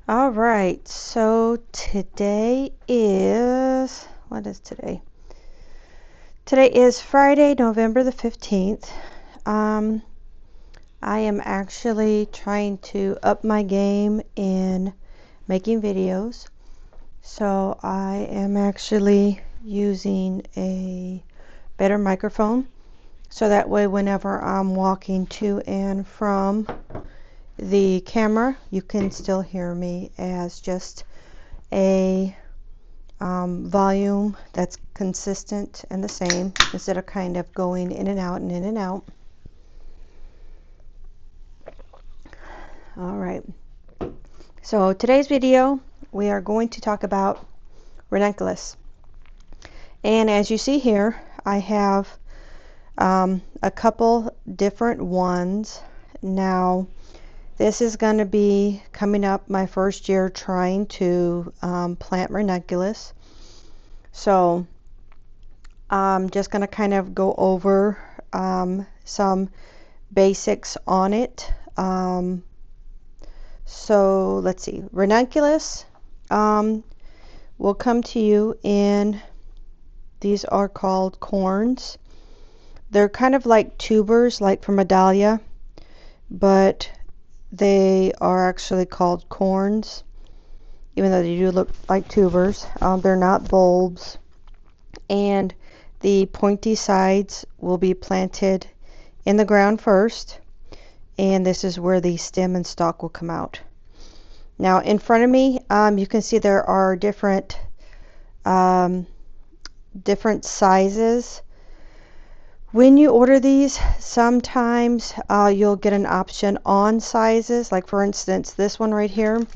All right, so today is, what is today? Today is Friday, November the 15th. Um, I am actually trying to up my game in making videos. So I am actually using a better microphone. So that way whenever I'm walking to and from the camera, you can still hear me as just a volume that's consistent and the same instead of kind of going in and out and in and out. All right, so today's video we are going to talk about ranunculus, and as you see here I have a couple different ones. Now this is going to be coming up my first year trying to plant ranunculus, so I'm just going to kind of go over some basics on it. So let's see, ranunculus will come to you in, these are called corns. They're kind of like tubers, like from a dahlia, but they are actually called corns, even though they do look like tubers. They're not bulbs, and the pointy sides will be planted in the ground first, and this is where the stem and stalk will come out. Now in front of me, you can see there are different sizes. When you order these, sometimes you'll get an option on sizes. Like for instance, this one right here,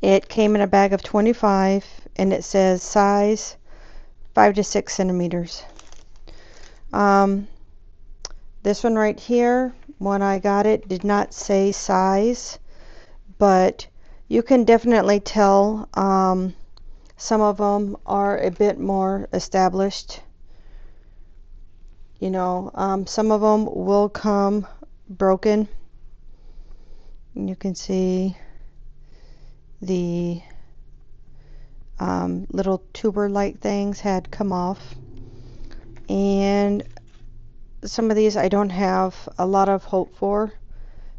it came in a bag of 25 and it says size 5 to 6 centimeters. This one right here, when I got it, did not say size, but you can definitely tell some of them are a bit more established. You know, some of them will come broken. You can see the little tuber-like things had come off, and some of these I don't have a lot of hope for.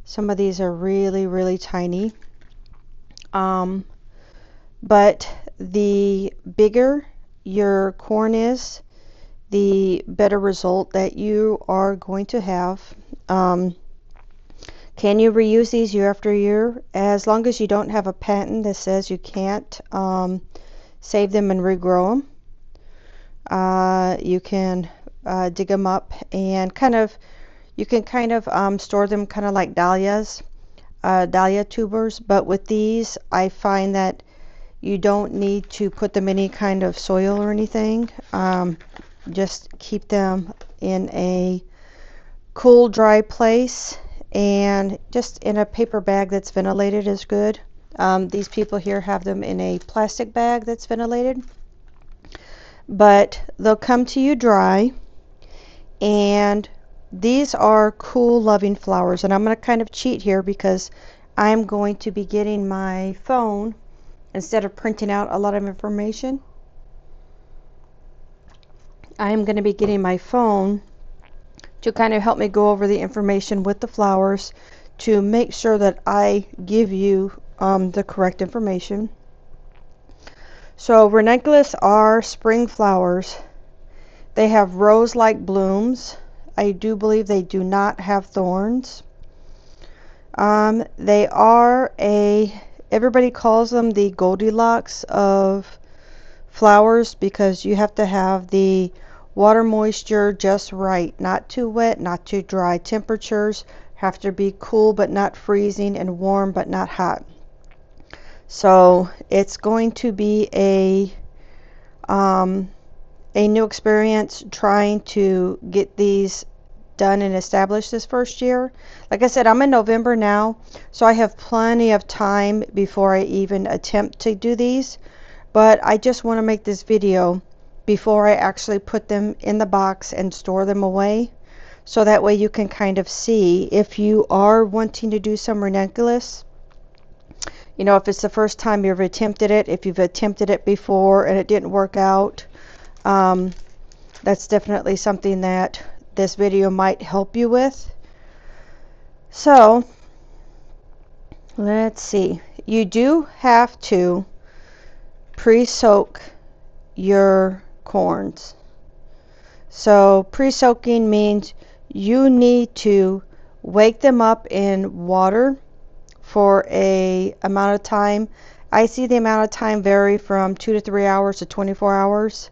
Some of these are really tiny, but the bigger your corn is, the better result that you are going to have. Can you reuse these year after year? As long as you don't have a patent that says you can't save them and regrow them, you can dig them up and you can store them kind of like dahlias, dahlia tubers. But with these, I find that you don't need to put them in any kind of soil or anything. Just keep them in a cool, dry place, and just in a paper bag that's ventilated is good. These people here have them in a plastic bag that's ventilated, but they'll come to you dry. And these are cool, loving flowers. And I'm going to kind of cheat here because I'm going to be getting my phone instead of printing out a lot of information. I'm going to be getting my phone to kind of help me go over the information with the flowers to make sure that I give you the correct information. So ranunculus are spring flowers. They have rose-like blooms. I do believe they do not have thorns. They are everybody calls them the Goldilocks of flowers because you have to have the water moisture just right, not too wet, not too dry. Temperatures have to be cool but not freezing, and warm but not hot. So it's going to be a new experience trying to get these done and established this first year. Like I said, I'm in November now, so I have plenty of time before I even attempt to do these, but I just want to make this video before I actually put them in the box and store them away, so that way you can kind of see if you are wanting to do some ranunculus. You know, if it's the first time you've attempted it, if you've attempted it before and it didn't work out, that's definitely something that this video might help you with. So, let's see. You do have to pre-soak your corns. So pre-soaking means you need to wake them up in water for a amount of time. I see the amount of time vary from 2 to 3 hours to 24 hours.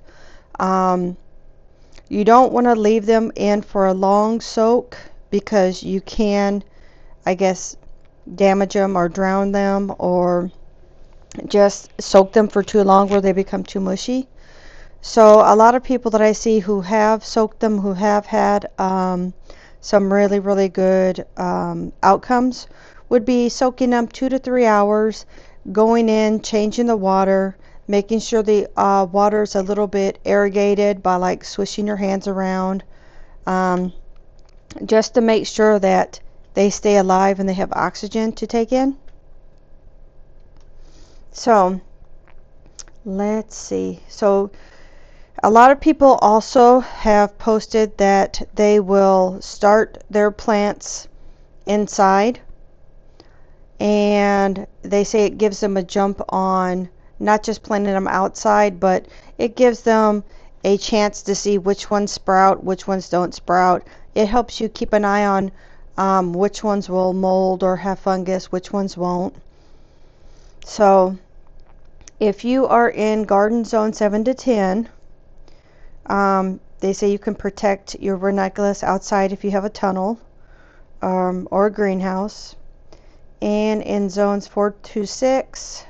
You don't want to leave them in for a long soak because you can, I guess, damage them or drown them, or just soak them for too long where they become too mushy. So a lot of people that I see who have soaked them, who have had some really, really good outcomes, would be soaking them 2 to 3 hours, going in, changing the water, making sure the water is a little bit irrigated by like swishing your hands around, just to make sure that they stay alive and they have oxygen to take in. So let's see. So a lot of people also have posted that they will start their plants inside, and they say it gives them a jump on not just planting them outside, but it gives them a chance to see which ones sprout, which ones don't sprout. It helps you keep an eye on which ones will mold or have fungus, which ones won't. So if you are in garden zone 7 to 10, they say you can protect your ranunculus outside if you have a tunnel or a greenhouse. And in zones 4 to 6,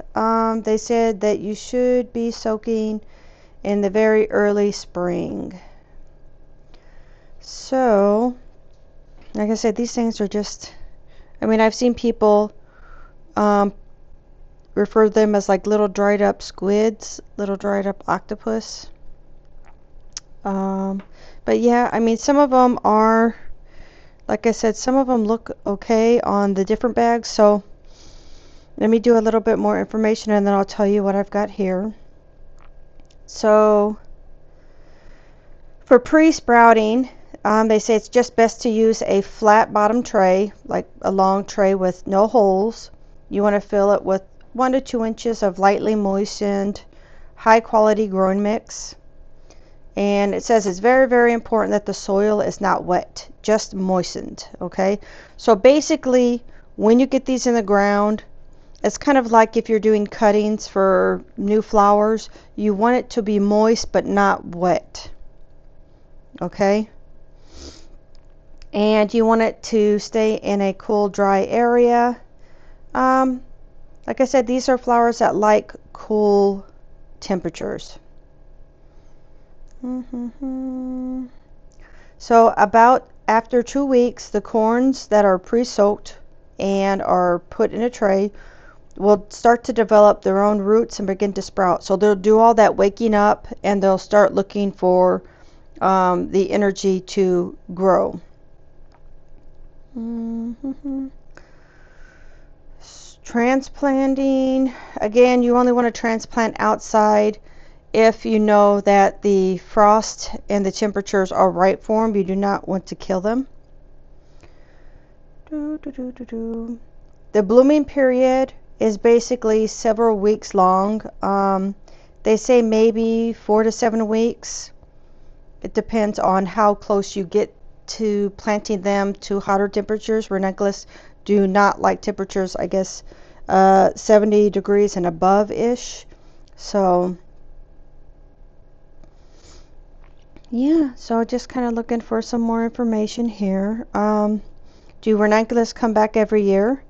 they said that you should be soaking in the very early spring. So, like I said, these things are just, I mean, I've seen people refer to them as like little dried up squids, little dried up octopus. But yeah, I mean, some of them are, like I said, some of them look okay on the different bags. So let me do a little bit more information and then I'll tell you what I've got here. So for pre-sprouting, they say it's just best to use a flat bottom tray, like a long tray with no holes. You want to fill it with 1 to 2 inches of lightly moistened, high quality growing mix. And it says it's very, very important that the soil is not wet, just moistened. Okay, so basically when you get these in the ground, it's kind of like if you're doing cuttings for new flowers, you want it to be moist but not wet. Okay, and you want it to stay in a cool, dry area. Like I said, these are flowers that like cool temperatures. So about after 2 weeks, the corns that are pre-soaked and are put in a tray will start to develop their own roots and begin to sprout. So they'll do all that waking up and they'll start looking for the energy to grow. Transplanting, again, you only want to transplant outside if you know that the frost and the temperatures are right for them. You do not want to kill them. The blooming period is basically several weeks long. They say maybe 4 to 7 weeks. It depends on how close you get to planting them to hotter temperatures. Ranunculus do not like temperatures, I guess, 70 degrees and above ish. So yeah, so just kind of looking for some more information here. Do ranunculus come back every year?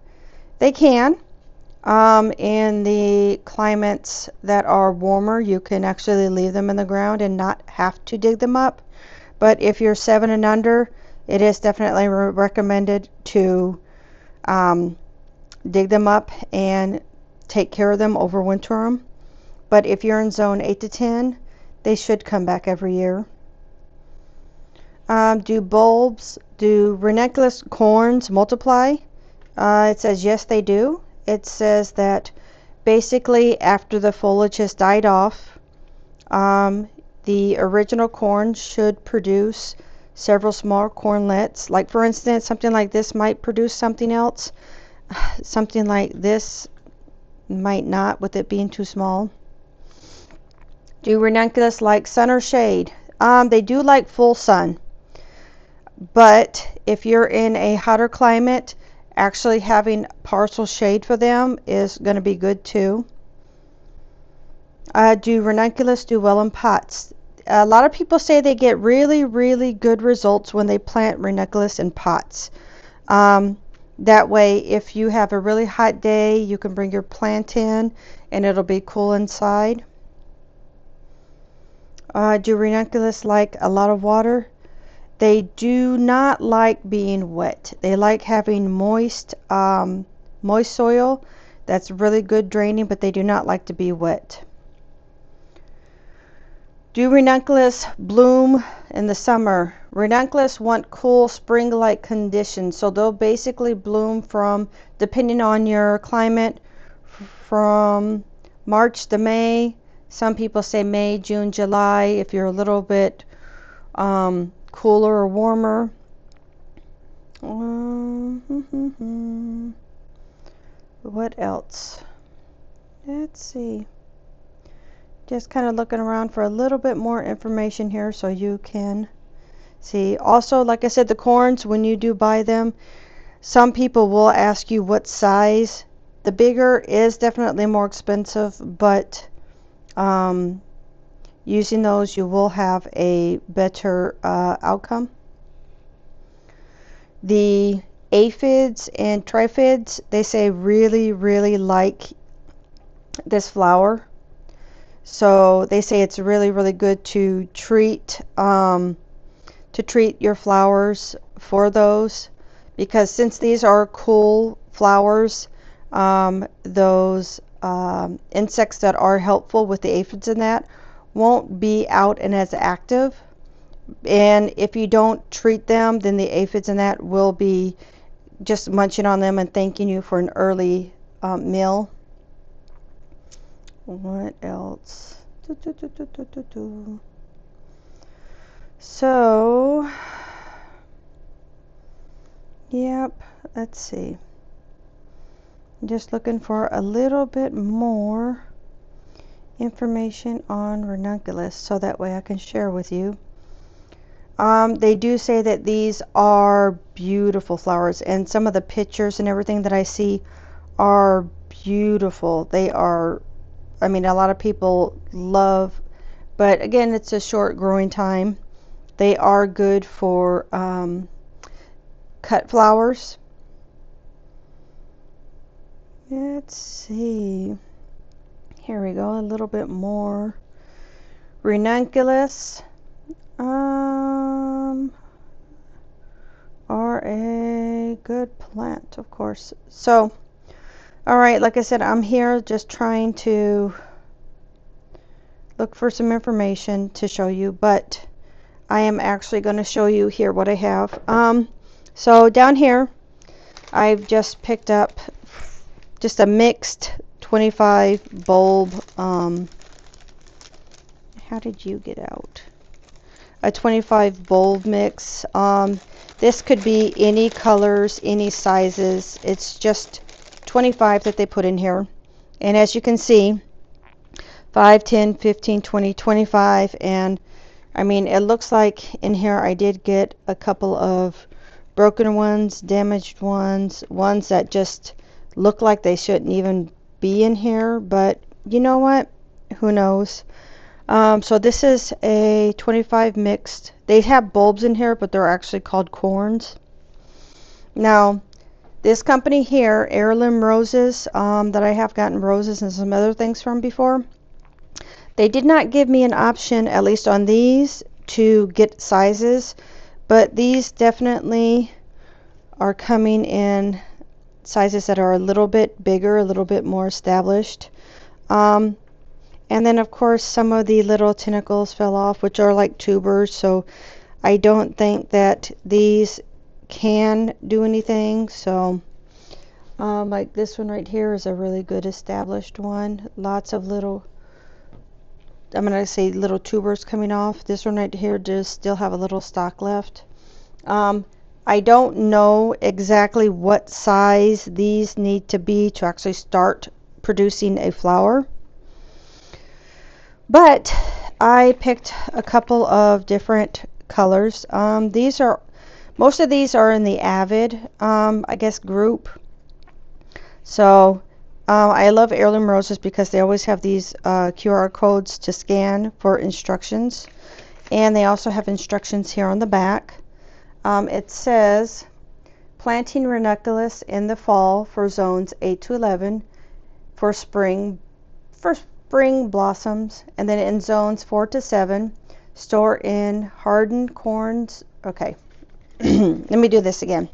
They can. In the climates that are warmer, you can actually leave them in the ground and not have to dig them up. But if you're 7 and under, it is definitely recommended to dig them up and take care of them, overwinter them. But if you're in zone 8 to 10, they should come back every year. Do ranunculus corns multiply? It says yes, they do. it says that basically after the foliage has died off, the original corn should produce several small cornlets. Like for instance, something like this might produce something else. Something like this might not, with it being too small. Do ranunculus like sun or shade? They do like full sun. But if you're in a hotter climate, actually having partial shade for them is going to be good too. Do ranunculus do well in pots? A lot of people say they get really good results when they plant ranunculus in pots. That way, if you have a really hot day, you can bring your plant in and it'll be cool inside. Do ranunculus like a lot of water? They do not like being wet. They like having moist soil that's really good draining, but they do not like to be wet. Do ranunculus bloom in the summer? Ranunculus want cool spring-like conditions, so they'll basically bloom from, depending on your climate, from March to May. Some people say May, June, July if you're a little bit cooler or warmer. What else? Let's see. Just kind of looking around for a little bit more information here so you can see. Also, like I said, the corns, when you do buy them, some people will ask you what size. The bigger is definitely more expensive, but using those you will have a better outcome. The aphids and triphids, they say really like this flower. So they say it's really good to treat your flowers for those, because since these are cool flowers, those insects that are helpful with the aphids in that won't be out and as active. And if you don't treat them, then the aphids in that will be just munching on them and thanking you for an early meal. What else? So, yep, let's see. I'm just looking for a little bit more information on ranunculus so that way I can share with you. They do say that these are beautiful flowers, and some of the pictures and everything that I see are beautiful. They are, I mean, a lot of people love, but again, it's a short growing time. They are good for cut flowers. Let's see. Here we go, a little bit more. Ranunculus are a good plant, of course. So, all right, like I said, I'm here just trying to look for some information to show you, but I am actually going to show you here what I have. So down here, I've just picked up just a mixed 25 bulb. How did you get out? A 25 bulb mix. This could be any colors, any sizes. It's just 25 that they put in here. And as you can see, 5, 10, 15, 20, 25. And I mean, it looks like in here I did get a couple of broken ones, damaged ones, ones that just look like they shouldn't even be in here. But you know what? Who knows? So this is a 25 mixed. They have bulbs in here, but they're actually called corns. Now, this company here, Heirloom Roses, that I have gotten roses and some other things from before, they did not give me an option, at least on these, to get sizes, but these definitely are coming in sizes that are a little bit bigger, a little bit more established. And then of course some of the little tentacles fell off, which are like tubers, so I don't think that these can do anything. So Like this one right here is a really good established one. Lots of little, I'm going to say little tubers coming off. This one right here does still have a little stalk left. I don't know exactly what size these need to be to actually start producing a flower, but I picked a couple of different colors. Most of these are in the Avid, I guess, group. So I love heirloom roses because they always have these QR codes to scan for instructions, and they also have instructions here on the back. It says planting ranunculus in the fall for zones 8 to 11 for spring blossoms, and then in zones 4 to 7 store in hardened corns. Okay, let me do this again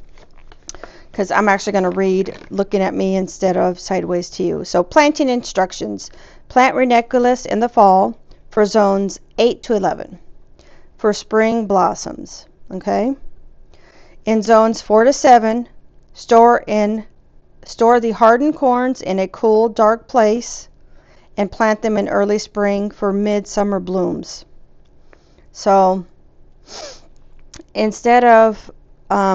because I'm actually going to read looking at me instead of sideways to you. So planting instructions: plant ranunculus in the fall for zones 8 to 11 for spring blossoms. Okay. In zones 4 to 7, store the hardened corns in a cool, dark place and plant them in early spring for midsummer blooms. So instead of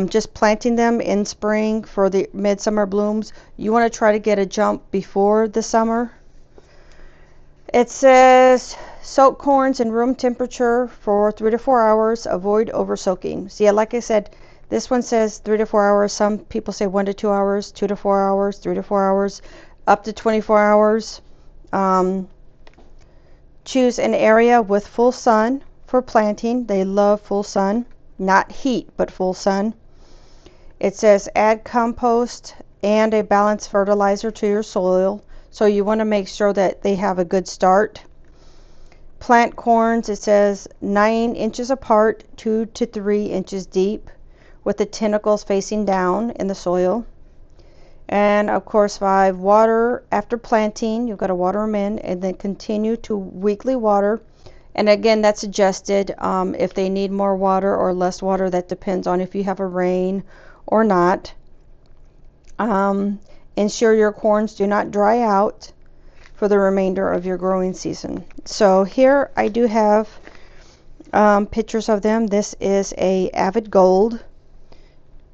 just planting them in spring for the midsummer blooms, you want to try to get a jump before the summer. It says soak corns in room temperature for 3 to 4 hours. Avoid over soaking. So yeah, like I said, this one says 3 to 4 hours. Some people say 1 to 2 hours, 2 to 4 hours, 3 to 4 hours, up to 24 hours. Choose an area with full sun for planting. They love full sun, not heat, but full sun. It says add compost and a balanced fertilizer to your soil. So you want to make sure that they have a good start. Plant corns, it says 9 inches apart, 2 to 3 inches deep, with the tentacles facing down in the soil. And of course 5, water after planting. You've got to water them in, and then continue to weekly water. And again, that's adjusted. If they need more water or less water, that depends on if you have a rain or not. Ensure your corns do not dry out for the remainder of your growing season. So here I do have pictures of them. This is a Avid Gold.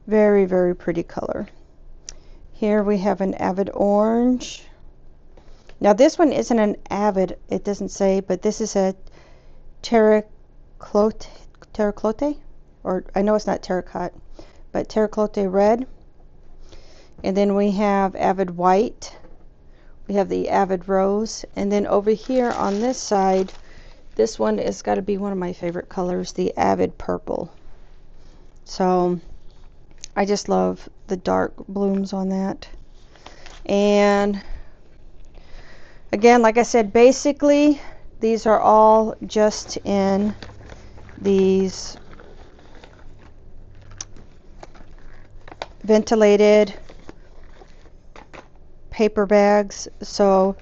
Very, very pretty color. Here we have an Avid Orange. Now this one isn't an Avid, it doesn't say, but this is a terracotta, or I know it's not terracotta, but terracotta red. And then we have Avid White. We have the Avid Rose. And then over here on this side, this one has got to be one of my favorite colors, the Avid Purple. So I just love the dark blooms on that. And again, like I said, basically these are all just in these ventilated paper bags. So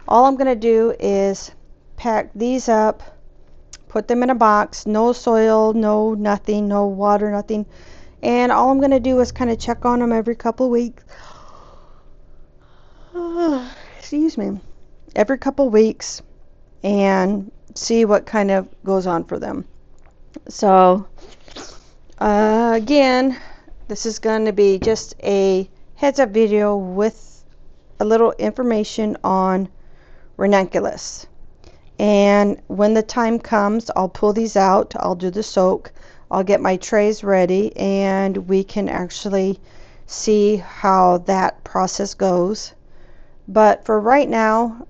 all I'm going to do is pack these up, put them in a box, no soil, no nothing, no water, nothing. And all I'm going to do is kind of check on them every couple weeks. Excuse me. Every couple weeks, and see what kind of goes on for them. So again, this is going to be just a heads up video with a little information on ranunculus. And when the time comes, I'll pull these out, I'll do the soak, I'll get my trays ready, and we can actually see how that process goes. But for right now,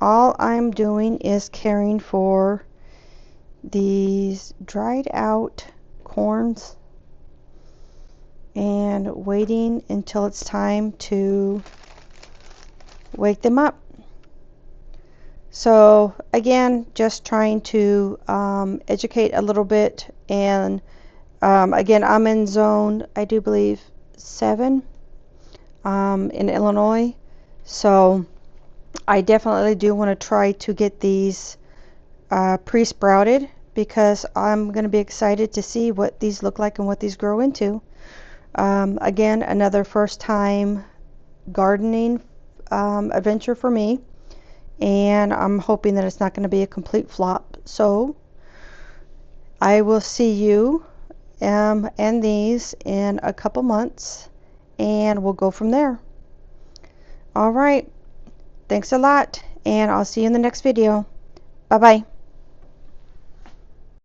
all I'm doing is caring for these dried out corns and waiting until it's time to wake them up. So again, just trying to educate a little bit. And again, I'm in zone, I do believe, 7 in Illinois. So I definitely do want to try to get these pre-sprouted, because I'm going to be excited to see what these look like and what these grow into. Again, another first time gardening adventure for me, and I'm hoping that it's not going to be a complete flop. So I will see you and these in a couple months, and we'll go from there. All right, thanks a lot, and I'll see you in the next video. Bye bye.